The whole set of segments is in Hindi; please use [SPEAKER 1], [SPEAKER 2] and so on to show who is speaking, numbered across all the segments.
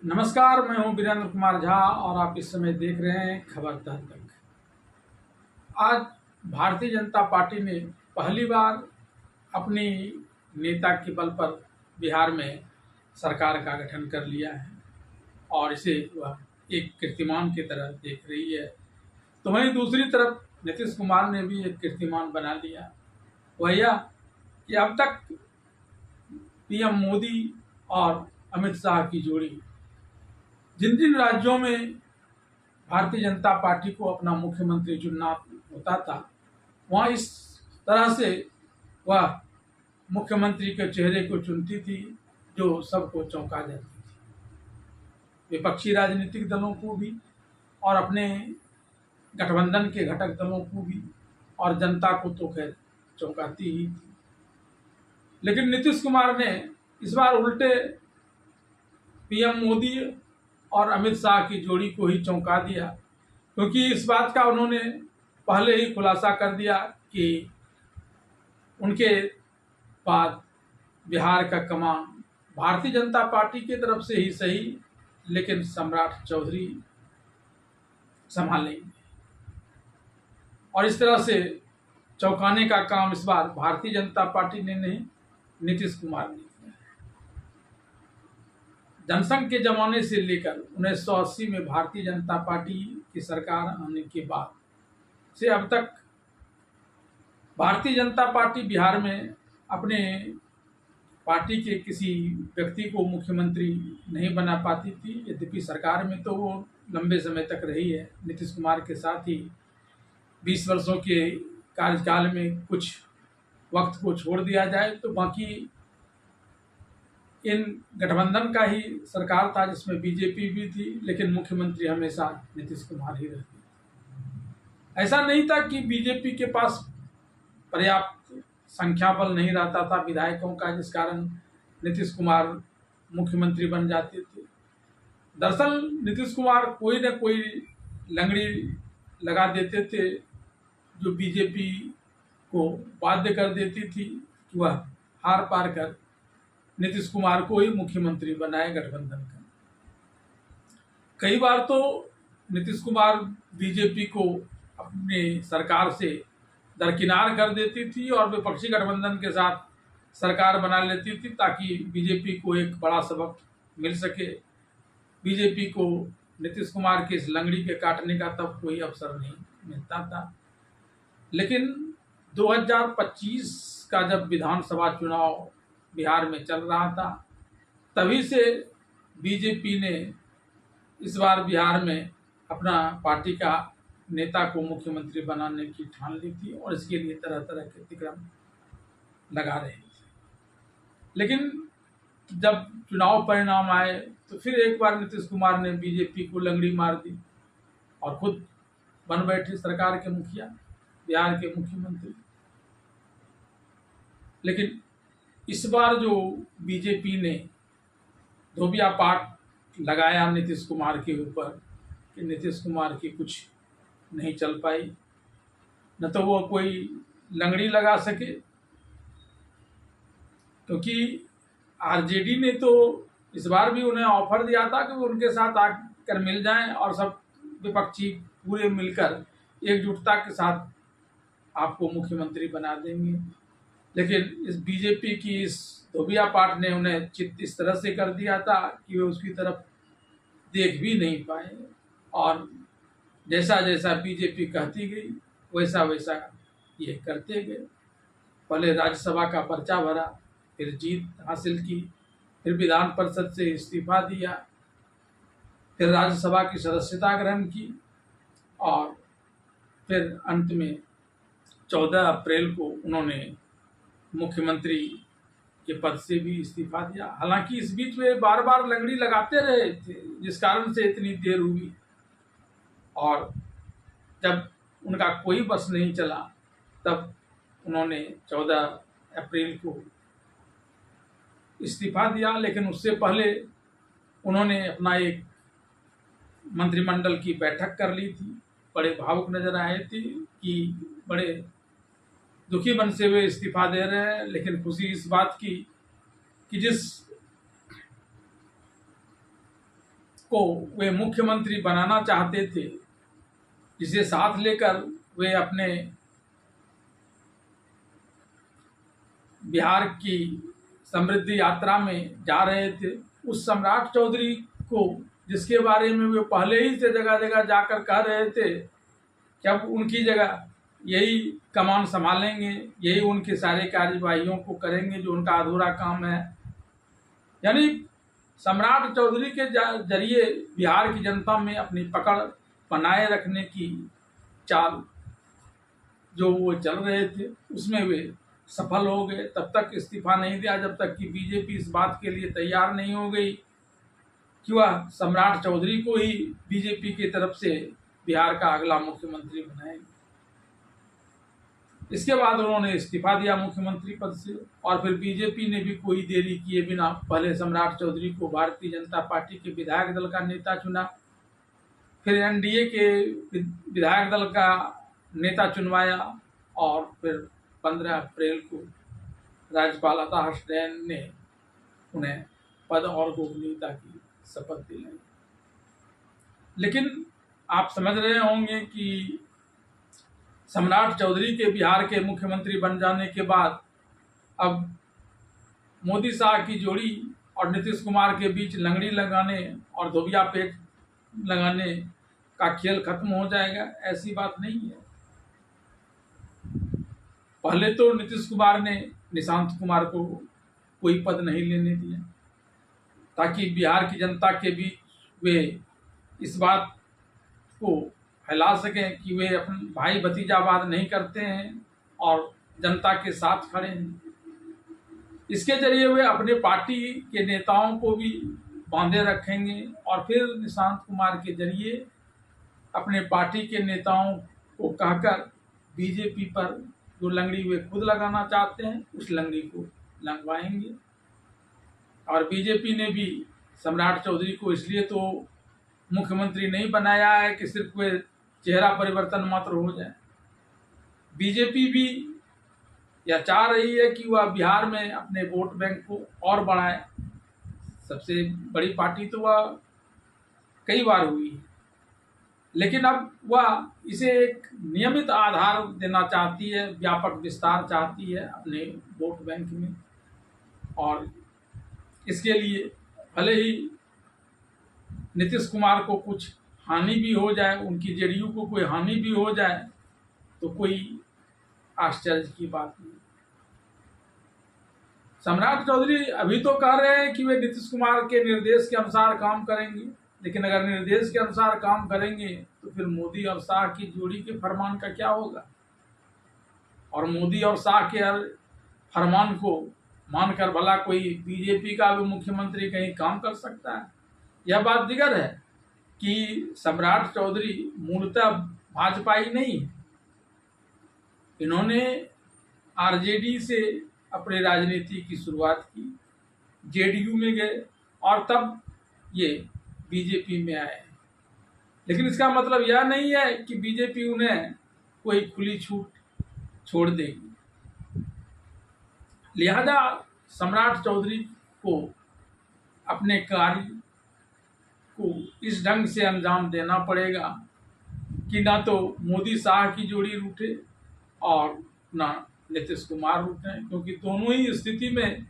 [SPEAKER 1] नमस्कार, मैं हूं वीरेंद्र कुमार झा और आप इस समय देख रहे हैं खबर तक। आज भारतीय जनता पार्टी ने पहली बार अपनी नेता के बल पर बिहार में सरकार का गठन कर लिया है और इसे वह एक कीर्तिमान की तरह देख रही है। तो वहीं दूसरी तरफ नीतीश कुमार ने भी एक कीर्तिमान बना लिया। वह यह कि अब तक पीएम मोदी और अमित शाह की जोड़ी जिन जिन राज्यों में भारतीय जनता पार्टी को अपना मुख्यमंत्री चुनना होता था, वहाँ इस तरह से वह मुख्यमंत्री के चेहरे को चुनती थी जो सबको चौंका जाती थी। विपक्षी राजनीतिक दलों को भी और अपने गठबंधन के घटक दलों को भी और जनता को तो खैर चौंकाती ही थी। लेकिन नीतीश कुमार ने इस बार उल्टे पीएम मोदी और अमित शाह की जोड़ी को ही चौंका दिया, क्योंकि इस बात का उन्होंने पहले ही खुलासा कर दिया कि उनके बाद बिहार का कमान भारतीय जनता पार्टी की तरफ से ही सही, लेकिन सम्राट चौधरी संभालेंगे। और इस तरह से चौंकाने का काम इस बार भारतीय जनता पार्टी ने नहीं, नीतीश कुमार ने किया। जनसंघ के जमाने से लेकर 1980 में भारतीय जनता पार्टी की सरकार आने के बाद से अब तक भारतीय जनता पार्टी बिहार में अपने पार्टी के किसी व्यक्ति को मुख्यमंत्री नहीं बना पाती थी। यद्यपि सरकार में तो वो लंबे समय तक रही है। नीतीश कुमार के साथ ही 20 वर्षों के कार्यकाल में कुछ वक्त को छोड़ दिया जाए तो बाकी इन गठबंधन का ही सरकार था जिसमें बीजेपी भी थी, लेकिन मुख्यमंत्री हमेशा नीतीश कुमार ही रहते थे। ऐसा नहीं था कि बीजेपी के पास पर्याप्त संख्या बल नहीं रहता था विधायकों का, जिस कारण नीतीश कुमार मुख्यमंत्री बन जाते थे। दरअसल नीतीश कुमार कोई न कोई लंगड़ी लगा देते थे जो बीजेपी को बाध्य कर देती थी कि वह हार पार कर नीतीश कुमार को ही मुख्यमंत्री बनाए गठबंधन का। कई बार तो नीतीश कुमार बीजेपी को अपनी सरकार से दरकिनार कर देती थी और विपक्षी गठबंधन के साथ सरकार बना लेती थी ताकि बीजेपी को एक बड़ा सबक मिल सके। बीजेपी को नीतीश कुमार के इस लंगड़ी के काटने का तब कोई अवसर नहीं मिलता था। लेकिन 2025 का जब विधानसभा चुनाव बिहार में चल रहा था, तभी से बीजेपी ने इस बार बिहार में अपना पार्टी का नेता को मुख्यमंत्री बनाने की ठान ली थी और इसके लिए तरह तरह के कार्यक्रम लगा रहे थे। लेकिन जब चुनाव परिणाम आए तो फिर एक बार नीतीश कुमार ने बीजेपी को लंगड़ी मार दी और खुद बन बैठे सरकार के मुखिया, बिहार के मुख्यमंत्री। लेकिन इस बार जो बीजेपी ने धोबिया पाट लगाया नीतीश कुमार के ऊपर कि नीतीश कुमार की कुछ नहीं चल पाई, न तो वो कोई लंगड़ी लगा सके, क्योंकि आरजेडी ने तो इस बार भी उन्हें ऑफर दिया था कि वो उनके साथ आकर मिल जाएं और सब विपक्षी पूरे मिलकर एकजुटता के साथ आपको मुख्यमंत्री बना देंगे। लेकिन इस बीजेपी की इस धोबिया पाट ने उन्हें चित्त इस तरह से कर दिया था कि वे उसकी तरफ देख भी नहीं पाए और जैसा जैसा बीजेपी कहती गई वैसा वैसा ये करते गए। पहले राज्यसभा का पर्चा भरा, फिर जीत हासिल की, फिर विधान परिषद से इस्तीफा दिया, फिर राज्यसभा की सदस्यता ग्रहण की और फिर अंत में 14 अप्रैल को उन्होंने मुख्यमंत्री के पद से भी इस्तीफा दिया। हालांकि इस बीच वे बार बार लंगड़ी लगाते रहे थे, जिस कारण से इतनी देर हुई और जब उनका कोई बस नहीं चला तब उन्होंने 14 अप्रैल को इस्तीफा दिया। लेकिन उससे पहले उन्होंने अपना एक मंत्रिमंडल की बैठक कर ली थी। बड़े भावुक नजर आए थे कि बड़े दुखी मन से वे इस्तीफा दे रहे हैं, लेकिन खुशी इस बात की कि जिस को वे मुख्यमंत्री बनाना चाहते थे, जिसे साथ लेकर वे अपने बिहार की समृद्धि यात्रा में जा रहे थे, उस सम्राट चौधरी को, जिसके बारे में वे पहले ही से जगह जगह जाकर कह रहे थे कि अब उनकी जगह यही कमान संभालेंगे, यही उनके सारे कार्यवाहियों को करेंगे जो उनका अधूरा काम है। यानी सम्राट चौधरी के जरिए बिहार की जनता में अपनी पकड़ बनाए रखने की चाल जो वो चल रहे थे, उसमें वे सफल हो गए। तब तक इस्तीफा नहीं दिया जब तक कि बीजेपी इस बात के लिए तैयार नहीं हो गई कि वह सम्राट चौधरी को ही बीजेपी की तरफ से बिहार का अगला मुख्यमंत्री बनाएंगे। इसके बाद उन्होंने इस्तीफा दिया मुख्यमंत्री पद से, और फिर बीजेपी ने भी कोई देरी किए बिना पहले सम्राट चौधरी को भारतीय जनता पार्टी के विधायक दल का नेता चुना, फिर एनडीए के विधायक दल का नेता चुनवाया, और फिर 15 अप्रैल को राज्यपाल अता हसनैन ने उन्हें पद और गोपनीयता की शपथ दिलाई। लेकिन आप समझ रहे होंगे कि सम्राट चौधरी के बिहार के मुख्यमंत्री बन जाने के बाद अब मोदी शाह की जोड़ी और नीतीश कुमार के बीच लंगड़ी लगाने और धोबिया पेच लगाने का खेल खत्म हो जाएगा, ऐसी बात नहीं है। पहले तो नीतीश कुमार ने निशांत कुमार को कोई पद नहीं लेने दिया, ताकि बिहार की जनता के बीच वे इस बात को फैला सकें कि वे अपने भाई भतीजावाद नहीं करते हैं और जनता के साथ खड़े हैं। इसके जरिए वे अपने पार्टी के नेताओं को भी बांधे रखेंगे, और फिर निशांत कुमार के जरिए अपने पार्टी के नेताओं को कहकर बीजेपी पर जो लंगड़ी वे खुद लगाना चाहते हैं उस लंगड़ी को लगवाएंगे। और बीजेपी ने भी सम्राट चौधरी को इसलिए तो मुख्यमंत्री नहीं बनाया है कि सिर्फ वे चेहरा परिवर्तन मात्र हो जाए। बीजेपी भी यह चाह रही है कि वह बिहार में अपने वोट बैंक को और बढ़ाए। सबसे बड़ी पार्टी तो वह कई बार हुई है, लेकिन अब वह इसे एक नियमित आधार देना चाहती है, व्यापक विस्तार चाहती है अपने वोट बैंक में। और इसके लिए भले ही नीतीश कुमार को कुछ हानि भी हो जाए, उनकी जेडीयू को कोई हानि भी हो जाए, तो कोई आश्चर्य की बात नहीं। सम्राट चौधरी अभी तो कह रहे हैं कि वे नीतीश कुमार के निर्देश के अनुसार काम करेंगे, लेकिन अगर निर्देश के अनुसार काम करेंगे तो फिर मोदी और शाह की जोड़ी के फरमान का क्या होगा? और मोदी और शाह के हर फरमान को मानकर भला कोई बीजेपी का भी मुख्यमंत्री कहीं काम कर सकता है? यह बात दिगर है कि सम्राट चौधरी मूलतः भाजपाई नहीं है। इन्होंने आरजेडी से अपनी राजनीति की शुरुआत की, जेडीयू में गए और तब ये बीजेपी में आए। लेकिन इसका मतलब यह नहीं है कि बीजेपी उन्हें कोई खुली छूट छोड़ देगी। लिहाजा सम्राट चौधरी को अपने कार्य को इस ढंग से अंजाम देना पड़ेगा कि ना तो मोदी शाह की जोड़ी रूठे और ना नीतीश कुमार रूठे, क्योंकि दोनों ही स्थिति में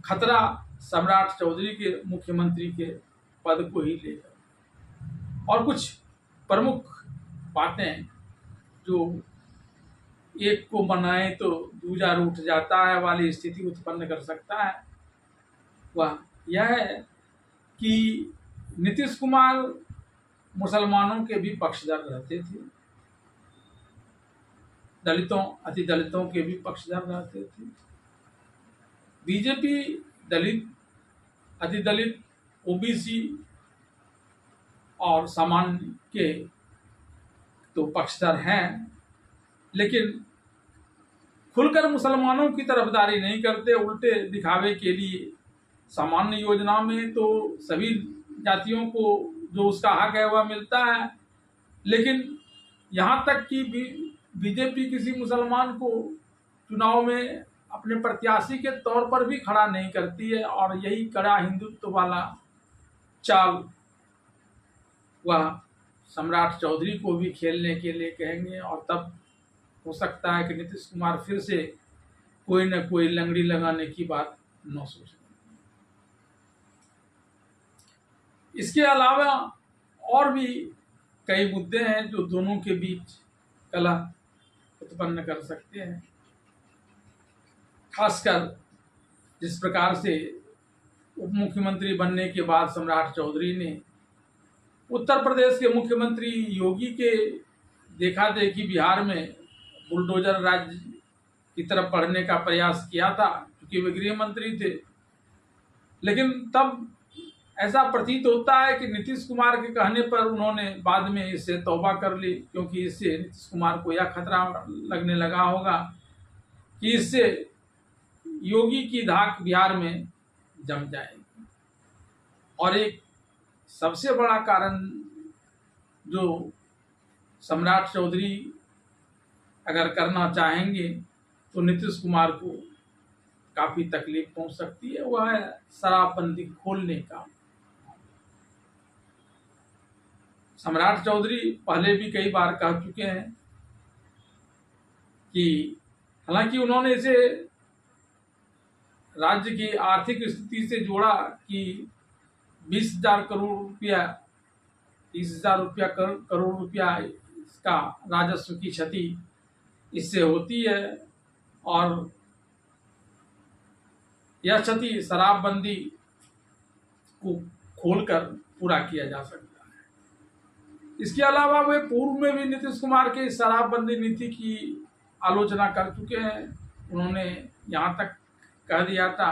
[SPEAKER 1] खतरा सम्राट चौधरी के मुख्यमंत्री के पद को ही लेकर। और कुछ प्रमुख बातें जो एक को बनाए तो दूजा रूठ जाता है वाली स्थिति उत्पन्न कर सकता है, वह यह है कि नीतीश कुमार मुसलमानों के भी पक्षधर रहते थे, दलितों अति दलितों के भी पक्षधर रहते थे। बीजेपी दलित, अति दलित, ओबीसी और सामान्य के तो पक्षधर हैं, लेकिन खुलकर मुसलमानों की तरफदारी नहीं करते। उल्टे दिखावे के लिए सामान्य योजना में तो सभी जातियों को जो उसका हक है वह मिलता है, लेकिन यहाँ तक कि बीजेपी किसी मुसलमान को चुनाव में अपने प्रत्याशी के तौर पर भी खड़ा नहीं करती है। और यही कड़ा हिंदुत्व वाला चाल वह सम्राट चौधरी को भी खेलने के लिए कहेंगे और तब हो सकता है कि नीतीश कुमार फिर से कोई न कोई लंगड़ी लगाने की बात न सोचें। इसके अलावा और भी कई मुद्दे हैं जो दोनों के बीच कलह उत्पन्न कर सकते हैं। खासकर जिस प्रकार से उप मुख्यमंत्री बनने के बाद सम्राट चौधरी ने उत्तर प्रदेश के मुख्यमंत्री योगी के देखा देखी बिहार में बुलडोजर राज्य की तरफ बढ़ने का प्रयास किया था, क्योंकि वे गृह मंत्री थे। लेकिन तब ऐसा प्रतीत होता है कि नीतीश कुमार के कहने पर उन्होंने बाद में इससे तौबा कर ली, क्योंकि इससे नीतीश कुमार को यह खतरा लगने लगा होगा कि इससे योगी की धाक बिहार में जम जाएगी। और एक सबसे बड़ा कारण जो सम्राट चौधरी अगर करना चाहेंगे तो नीतीश कुमार को काफी तकलीफ पहुंच सकती है, वह है शराबबंदी खोलने का। सम्राट चौधरी पहले भी कई बार कह चुके हैं कि हालांकि उन्होंने इसे राज्य की आर्थिक स्थिति से जोड़ा कि 20,000 करोड़ रुपया 30,000 करोड़ रुपया इसका राजस्व की क्षति इससे होती है और यह क्षति शराबबंदी को खोलकर पूरा किया जा सकता है। इसके अलावा वे पूर्व में भी नीतीश कुमार के शराबबंदी नीति की आलोचना कर चुके हैं। उन्होंने यहाँ तक कह दिया था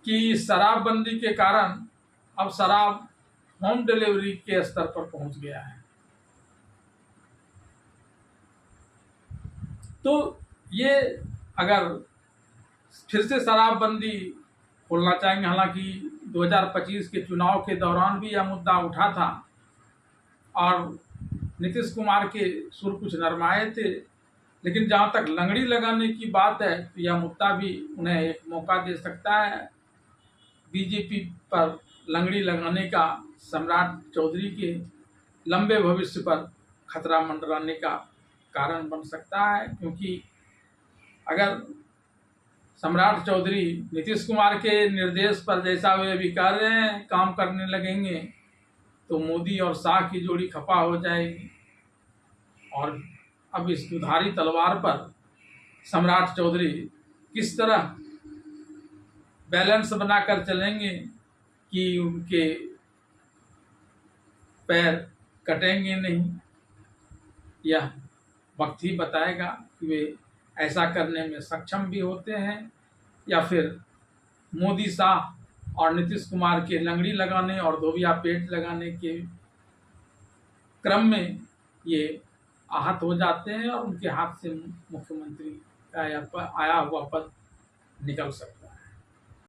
[SPEAKER 1] कि शराबबंदी के कारण अब शराब होम डिलीवरी के स्तर पर पहुंच गया है। तो ये अगर फिर से शराबबंदी खोलना चाहेंगे, हालांकि 2025 के चुनाव के दौरान भी यह मुद्दा उठा था और नीतीश कुमार के सुर कुछ नरमाए थे, लेकिन जहां तक लंगड़ी लगाने की बात है तो यह मुद्दा भी उन्हें एक मौका दे सकता है। बीजेपी पर लंगड़ी लगाने का सम्राट चौधरी के लंबे भविष्य पर खतरा मंडराने का कारण बन सकता है, क्योंकि अगर सम्राट चौधरी नीतीश कुमार के निर्देश पर जैसा वे भी कर रहे हैं काम करने लगेंगे तो मोदी और शाह की जोड़ी खपा हो जाएगी। और अब इस दुधारी तलवार पर सम्राट चौधरी किस तरह बैलेंस बनाकर चलेंगे कि उनके पैर कटेंगे नहीं, यह वक्त ही बताएगा कि वे ऐसा करने में सक्षम भी होते हैं या फिर मोदी शाह और नीतीश कुमार के लंगड़ी लगाने और धोबिया पेट लगाने के क्रम में ये आहत हो जाते हैं और उनके हाथ से मुख्यमंत्री का आया हुआ पद निकल सकता है।